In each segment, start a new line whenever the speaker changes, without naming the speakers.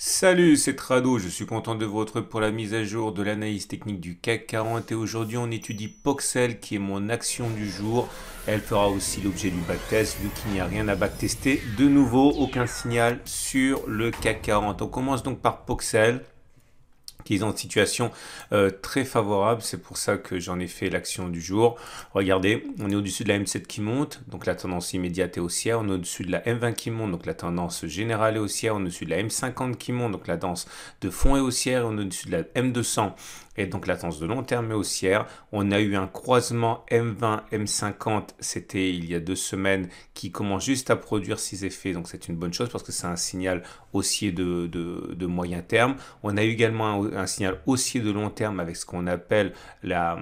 Salut, c'est Trado, je suis content de vous retrouver pour la mise à jour de l'analyse technique du CAC 40 et aujourd'hui on étudie Poxel qui est mon action du jour. Elle fera aussi l'objet du backtest vu qu'il n'y a rien à backtester. De nouveau, aucun signal sur le CAC 40. On commence donc par Poxel qui est en situation très favorable. C'est pour ça que j'en ai fait l'action du jour. Regardez, on est au-dessus de la M7 qui monte, donc la tendance immédiate est haussière. On est au-dessus de la M20 qui monte, donc la tendance générale est haussière. On est au-dessus de la M50 qui monte, donc la tendance de fond est haussière. On est au-dessus de la M200 et donc la tendance de long terme est haussière. On a eu un croisement M20, M50, c'était il y a 2 semaines, qui commence juste à produire ses effets. Donc c'est une bonne chose parce que c'est un signal haussier de moyen terme. On a eu également un signal haussier de long terme avec ce qu'on appelle la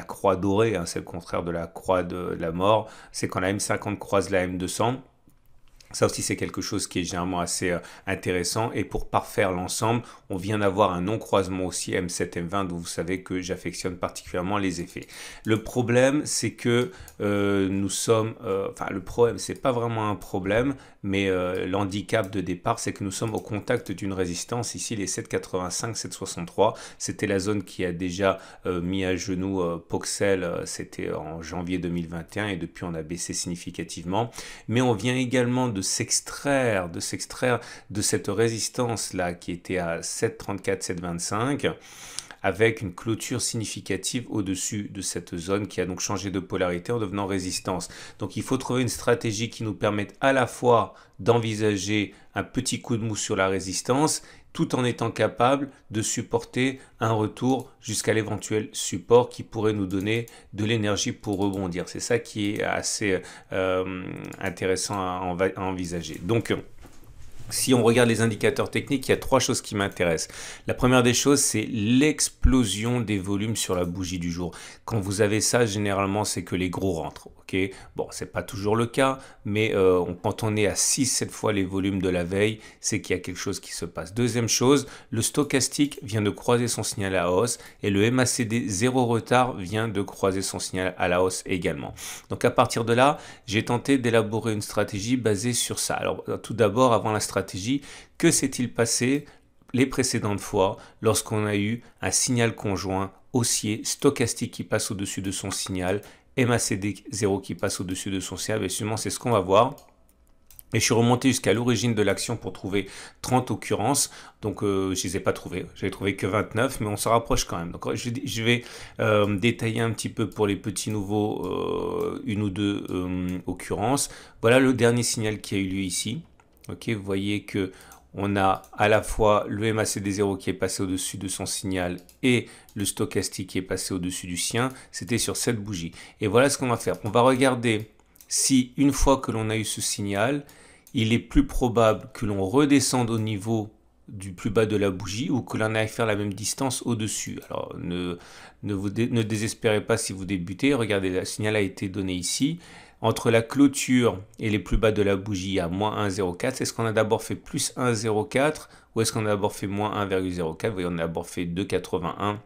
croix dorée, hein, c'est le contraire de la croix de la mort, c'est quand la M50 croise la M200. Ça aussi, c'est quelque chose qui est généralement assez intéressant. Et pour parfaire l'ensemble, on vient d'avoir un non-croisement aussi M7, M20, dont vous savez que j'affectionne particulièrement les effets. Le problème, c'est que nous sommes... Enfin, le problème, c'est pas vraiment un problème, mais l'handicap de départ, c'est que nous sommes au contact d'une résistance. Ici, les 7,85, 7,63. C'était la zone qui a déjà mis à genoux Poxel. C'était en janvier 2021 et depuis, on a baissé significativement. Mais on vient également de s'extraire de cette résistance là qui était à 7,34, 7,25 avec une clôture significative au-dessus de cette zone qui a donc changé de polarité en devenant résistance. Donc il faut trouver une stratégie qui nous permette à la fois d'envisager un petit coup de mou sur la résistance tout en étant capable de supporter un retour jusqu'à l'éventuel support qui pourrait nous donner de l'énergie pour rebondir. C'est ça qui est assez intéressant à envisager. Donc, si on regarde les indicateurs techniques, il y a 3 choses qui m'intéressent. La première des choses, c'est l'explosion des volumes sur la bougie du jour. Quand vous avez ça, généralement, c'est que les gros rentrent. Okay, bon, c'est pas toujours le cas, mais quand on est à 6-7 fois les volumes de la veille, c'est qu'il y a quelque chose qui se passe. Deuxième chose, le stochastique vient de croiser son signal à hausse et le MACD 0 retard vient de croiser son signal à la hausse également. Donc à partir de là, j'ai tenté d'élaborer une stratégie basée sur ça. Alors tout d'abord, avant la stratégie, que s'est-il passé les précédentes fois lorsqu'on a eu un signal conjoint haussier stochastique qui passe au-dessus de son signal, MACD 0 qui passe au-dessus de son signal, et sûrement c'est ce qu'on va voir. Et je suis remonté jusqu'à l'origine de l'action pour trouver 30 occurrences. Donc, je ne les ai pas trouvées. J'avais trouvé que 29, mais on se rapproche quand même. Donc, je vais détailler un petit peu pour les petits nouveaux, une ou deux occurrences. Voilà le dernier signal qui a eu lieu ici. Ok, vous voyez que on a à la fois le MACD0 qui est passé au-dessus de son signal et le stochastique qui est passé au-dessus du sien. C'était sur cette bougie. Et voilà ce qu'on va faire. On va regarder si une fois que l'on a eu ce signal, il est plus probable que l'on redescende au niveau du plus bas de la bougie ou que l'on aille faire la même distance au-dessus. Alors ne désespérez pas si vous débutez. Regardez, le signal a été donné ici. Entre la clôture et les plus bas de la bougie, il y a moins 1,04. Est-ce qu'on a d'abord fait plus 1,04 ou est-ce qu'on a d'abord fait moins 1,04? Vous voyez, on a d'abord fait 2,81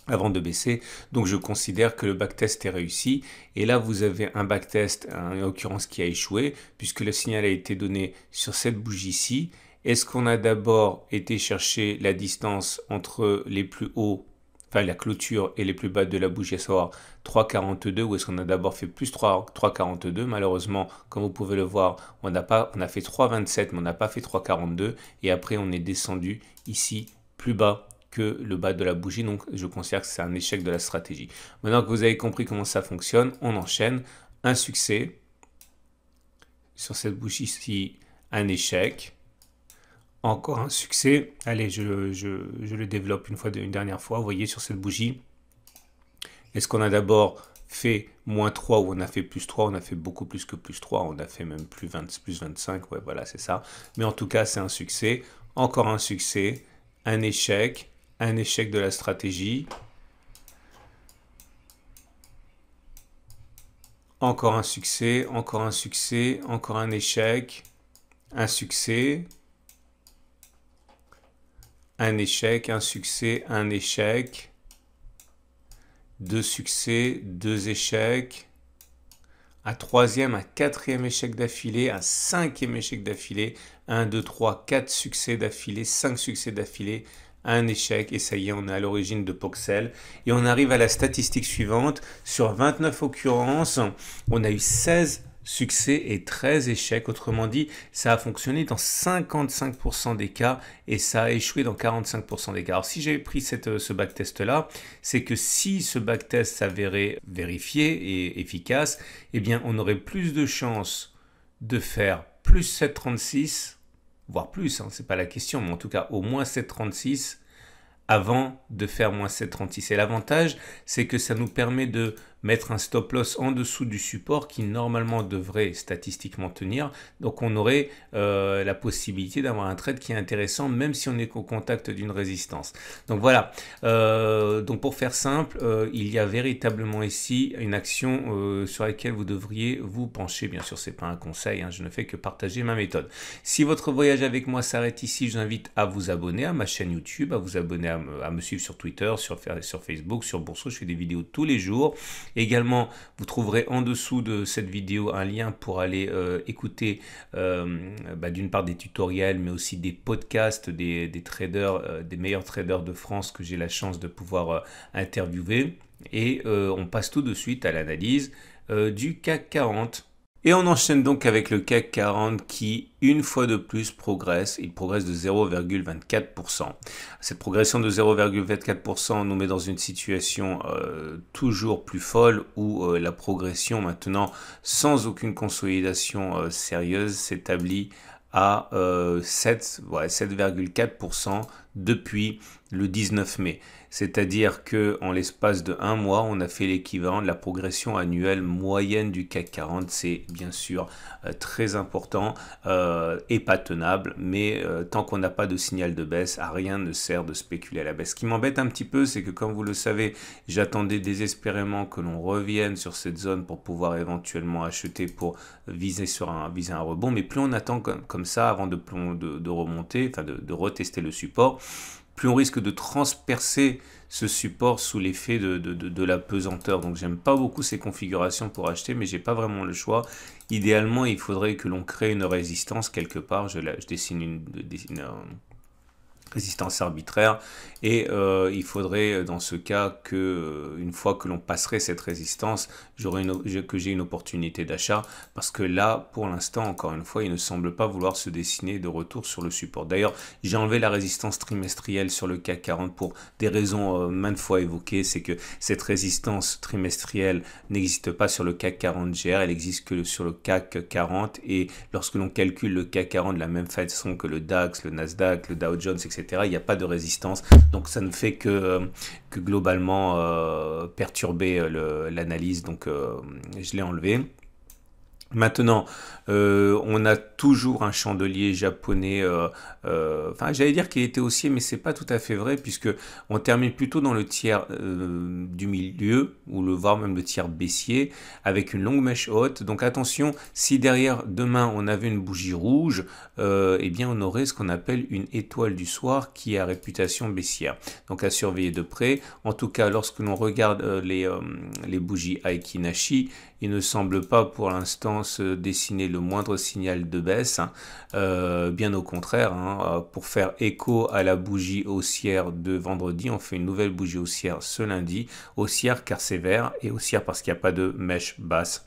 avant de baisser. Donc je considère que le backtest est réussi. Et là, vous avez un backtest, en l'occurrence, qui a échoué, puisque le signal a été donné sur cette bougie-ci. Est-ce qu'on a d'abord été chercher la distance entre les plus hauts, enfin la clôture et les plus bas de la bougie, à savoir 3,42, ou est-ce qu'on a d'abord fait plus 3,42? Malheureusement, comme vous pouvez le voir, on a fait 3,27, mais on n'a pas fait 3,42. Et après, on est descendu ici plus bas que le bas de la bougie, donc je considère que c'est un échec de la stratégie. Maintenant que vous avez compris comment ça fonctionne, on enchaîne. Un succès sur cette bougie-ci, un échec, encore un succès. Allez, je le développe une dernière fois. Vous voyez sur cette bougie, est-ce qu'on a d'abord fait moins 3 ou on a fait plus 3? On a fait beaucoup plus que plus 3, on a fait même plus 20, plus 25, ouais voilà c'est ça. Mais en tout cas c'est un succès, encore un succès, un échec de la stratégie, encore un succès, encore un succès, encore un échec, un succès, un échec, un succès, un échec, deux succès, deux échecs, un troisième, un quatrième échec d'affilée, un cinquième échec d'affilée, 1, 2, 3, 4 succès d'affilée, 5 succès d'affilée, un échec, et ça y est, on est à l'origine de Poxel. Et on arrive à la statistique suivante. Sur 29 occurrences, on a eu 16 succès et 13 échecs. Autrement dit, ça a fonctionné dans 55% des cas et ça a échoué dans 45% des cas. Alors si j'avais pris ce backtest-là, c'est que si ce backtest s'avérait vérifié et efficace, eh bien on aurait plus de chances de faire plus 7,36, voire plus, hein, c'est pas la question, mais en tout cas au moins 7,36 avant de faire moins 7,36. Et l'avantage, c'est que ça nous permet de mettre un stop loss en dessous du support qui normalement devrait statistiquement tenir. Donc on aurait la possibilité d'avoir un trade qui est intéressant même si on est au contact d'une résistance. Donc voilà, donc pour faire simple, il y a véritablement ici une action sur laquelle vous devriez vous pencher. Bien sûr, c'est pas un conseil, hein, je ne fais que partager ma méthode. Si votre voyage avec moi s'arrête ici, je vous invite à vous abonner à ma chaîne YouTube, à vous abonner à me suivre sur Twitter, sur Facebook, sur Bourseau. Je fais des vidéos tous les jours. Également, vous trouverez en dessous de cette vidéo un lien pour aller écouter d'une part des tutoriels, mais aussi des podcasts des traders, des meilleurs traders de France que j'ai la chance de pouvoir interviewer. Et on passe tout de suite à l'analyse du CAC 40. Et on enchaîne donc avec le CAC 40 qui, une fois de plus, progresse. Il progresse de 0,24%. Cette progression de 0,24% nous met dans une situation toujours plus folle où la progression maintenant, sans aucune consolidation sérieuse, s'établit à 7,4% depuis le 19 mai. C'est-à-dire qu'en l'espace de un mois, on a fait l'équivalent de la progression annuelle moyenne du CAC 40. C'est bien sûr très important et pas tenable, mais tant qu'on n'a pas de signal de baisse, à rien ne sert de spéculer à la baisse. Ce qui m'embête un petit peu, c'est que comme vous le savez, j'attendais désespérément que l'on revienne sur cette zone pour pouvoir éventuellement acheter pour viser un rebond, mais plus on attend comme ça avant de remonter, enfin de retester le support, plus on risque de transpercer ce support sous l'effet de la pesanteur. Donc j'aime pas beaucoup ces configurations pour acheter, mais j'ai pas vraiment le choix. Idéalement, il faudrait que l'on crée une résistance quelque part. Je dessine une résistance arbitraire et il faudrait dans ce cas que une fois que l'on passerait cette résistance, que j'ai une opportunité d'achat, parce que là pour l'instant encore une fois il ne semble pas vouloir se dessiner de retour sur le support. D'ailleurs j'ai enlevé la résistance trimestrielle sur le CAC 40 pour des raisons maintes fois évoquées. C'est que cette résistance trimestrielle n'existe pas sur le CAC 40 GR, elle existe que sur le CAC 40, et lorsque l'on calcule le CAC 40 de la même façon que le DAX, le Nasdaq, le Dow Jones, etc., il n'y a pas de résistance, donc ça ne fait que globalement perturber l'analyse, donc je l'ai enlevé. Maintenant, on a toujours un chandelier japonais, enfin j'allais dire qu'il était haussier, mais c'est pas tout à fait vrai, puisque on termine plutôt dans le tiers du milieu, ou voire même le tiers baissier, avec une longue mèche haute. Donc attention, si derrière demain on avait une bougie rouge, eh bien on aurait ce qu'on appelle une étoile du soir qui a réputation baissière. Donc à surveiller de près. En tout cas, lorsque l'on regarde les bougies Aiki Nashi, il ne semble pas pour l'instant se dessiner le moindre signal de baisse, hein. Bien au contraire, hein, pour faire écho à la bougie haussière de vendredi, on fait une nouvelle bougie haussière ce lundi, haussière car c'est vert, et haussière parce qu'il n'y a pas de mèche basse.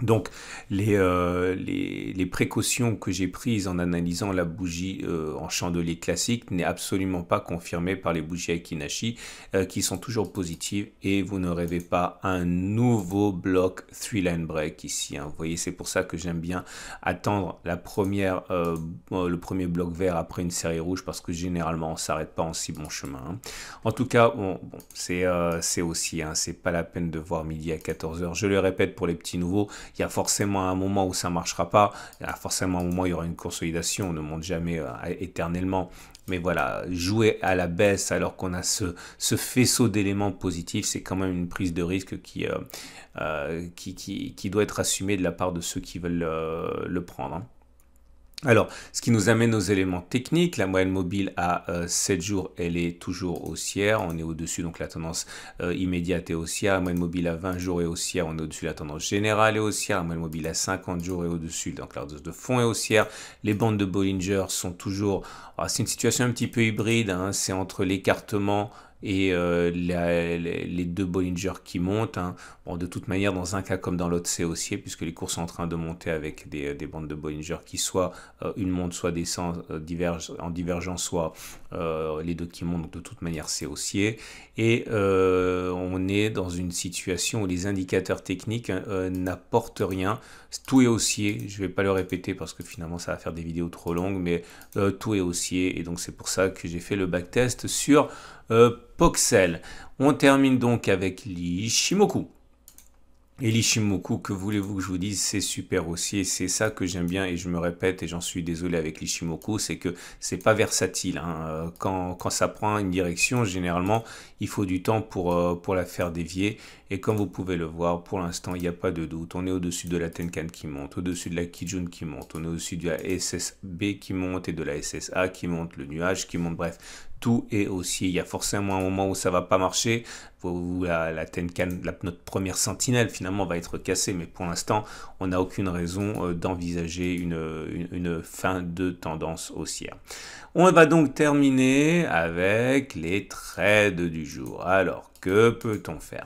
Donc les précautions que j'ai prises en analysant la bougie en chandelier classique n'est absolument pas confirmée par les bougies Aiki Nashi qui sont toujours positives, et vous ne rêvez pas un nouveau bloc 3-line break ici, hein. Vous voyez, c'est pour ça que j'aime bien attendre le premier bloc vert après une série rouge, parce que généralement on s'arrête pas en si bon chemin, hein. En tout cas, c'est aussi, hein, c'est pas la peine de voir midi à 14h. Je le répète pour les petits nouveaux, il y a forcément un moment où ça ne marchera pas, il y a forcément un moment où il y aura une consolidation, on ne monte jamais éternellement. Mais voilà, jouer à la baisse alors qu'on a ce faisceau d'éléments positifs, c'est quand même une prise de risque qui doit être assumée de la part de ceux qui veulent le prendre, hein. Alors, ce qui nous amène aux éléments techniques, la moyenne mobile à 7 jours, elle est toujours haussière, on est au-dessus, donc la tendance immédiate est haussière, la moyenne mobile à 20 jours est haussière, on est au-dessus, la tendance générale est haussière, la moyenne mobile à 50 jours est au-dessus, donc la tendance de fond est haussière, les bandes de Bollinger sont toujours, c'est une situation un petit peu hybride, hein, c'est entre l'écartement et les deux Bollinger qui montent. Hein. Bon, de toute manière, dans un cas comme dans l'autre, c'est haussier, puisque les cours sont en train de monter avec des bandes de Bollinger qui soit une monte, soit descend, en divergent, soit les deux qui montent. Donc, de toute manière, c'est haussier. Et on est dans une situation où les indicateurs techniques n'apportent rien. Tout est haussier. Je ne vais pas le répéter parce que finalement, ça va faire des vidéos trop longues, mais tout est haussier. Et donc, c'est pour ça que j'ai fait le backtest sur Poxel. On termine donc avec l'Ishimoku. Et l'Ishimoku, que voulez-vous que je vous dise, c'est super haussier, c'est ça que j'aime bien et je me répète et j'en suis désolé avec l'Ishimoku, c'est que c'est pas versatile. Hein. Quand ça prend une direction, généralement, il faut du temps pour la faire dévier et comme vous pouvez le voir, pour l'instant, il n'y a pas de doute. On est au-dessus de la Tenkan qui monte, au-dessus de la Kijun qui monte, on est au-dessus de la SSB qui monte et de la SSA qui monte, le nuage qui monte, bref. Tout est haussier. Il y a forcément un moment où ça va pas marcher, où la Tenkan, notre première sentinelle finalement va être cassée, mais pour l'instant, on n'a aucune raison d'envisager une fin de tendance haussière. On va donc terminer avec les trades du jour. Alors, que peut-on faire?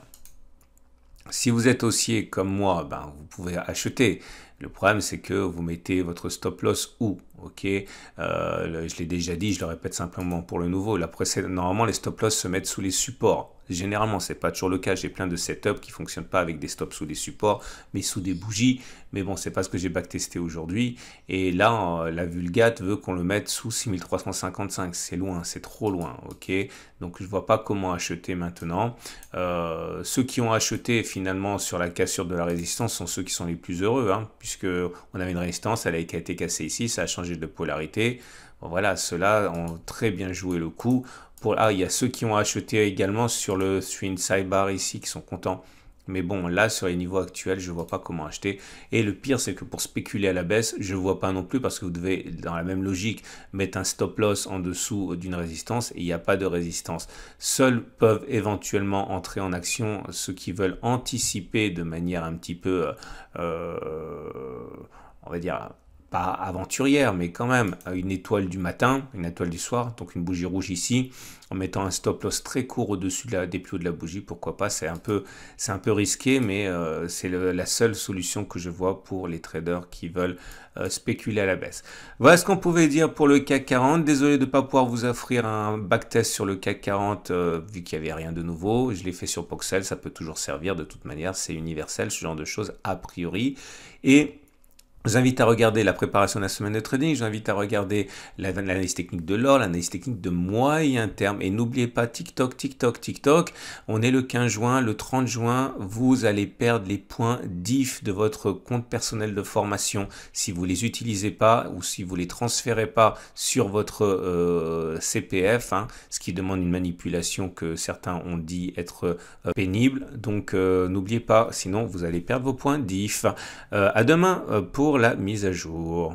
Si vous êtes haussier comme moi, ben, vous pouvez acheter. Le problème, c'est que vous mettez votre stop loss où, ok, je l'ai déjà dit, je le répète simplement pour le nouveau. Normalement, les stop loss se mettent sous les supports. Généralement, c'est pas toujours le cas. J'ai plein de setups qui fonctionnent pas avec des stops sous des supports, mais sous des bougies. Mais bon, c'est pas ce que j'ai backtesté aujourd'hui. Et là, la Vulgate veut qu'on le mette sous 6355. C'est loin, c'est trop loin, ok. Donc, je vois pas comment acheter maintenant. Ceux qui ont acheté finalement sur la cassure de la résistance sont ceux qui sont les plus heureux, hein, puisque on avait une résistance, elle a été cassée ici, ça a changé de polarité. Bon, voilà, ceux-là ont très bien joué le coup. Il y a ceux qui ont acheté également sur le swing sidebar ici qui sont contents. Mais bon, là, sur les niveaux actuels, je ne vois pas comment acheter. Et le pire, c'est que pour spéculer à la baisse, je ne vois pas non plus parce que vous devez, dans la même logique, mettre un stop loss en dessous d'une résistance et il n'y a pas de résistance. Seuls peuvent éventuellement entrer en action ceux qui veulent anticiper de manière un petit peu, on va dire, pas aventurière, mais quand même une étoile du matin, une étoile du soir, donc une bougie rouge ici, en mettant un stop loss très court au-dessus des plus hauts de la bougie, pourquoi pas, c'est un peu risqué, mais c'est la seule solution que je vois pour les traders qui veulent spéculer à la baisse. Voilà ce qu'on pouvait dire pour le CAC 40, désolé de ne pas pouvoir vous offrir un backtest sur le CAC 40, vu qu'il n'y avait rien de nouveau, je l'ai fait sur Poxel, ça peut toujours servir, de toute manière, c'est universel, ce genre de choses a priori, et je vous invite à regarder la préparation de la semaine de trading, je vous invite à regarder l'analyse technique de l'or, l'analyse technique de moyen terme. Et n'oubliez pas TikTok, TikTok, TikTok. On est le 15 juin, le 30 juin, vous allez perdre les points DIF de votre compte personnel de formation si vous ne les utilisez pas ou si vous ne les transférez pas sur votre CPF, hein, ce qui demande une manipulation que certains ont dit être pénible. Donc n'oubliez pas, sinon vous allez perdre vos points DIF. À demain pour la mise à jour.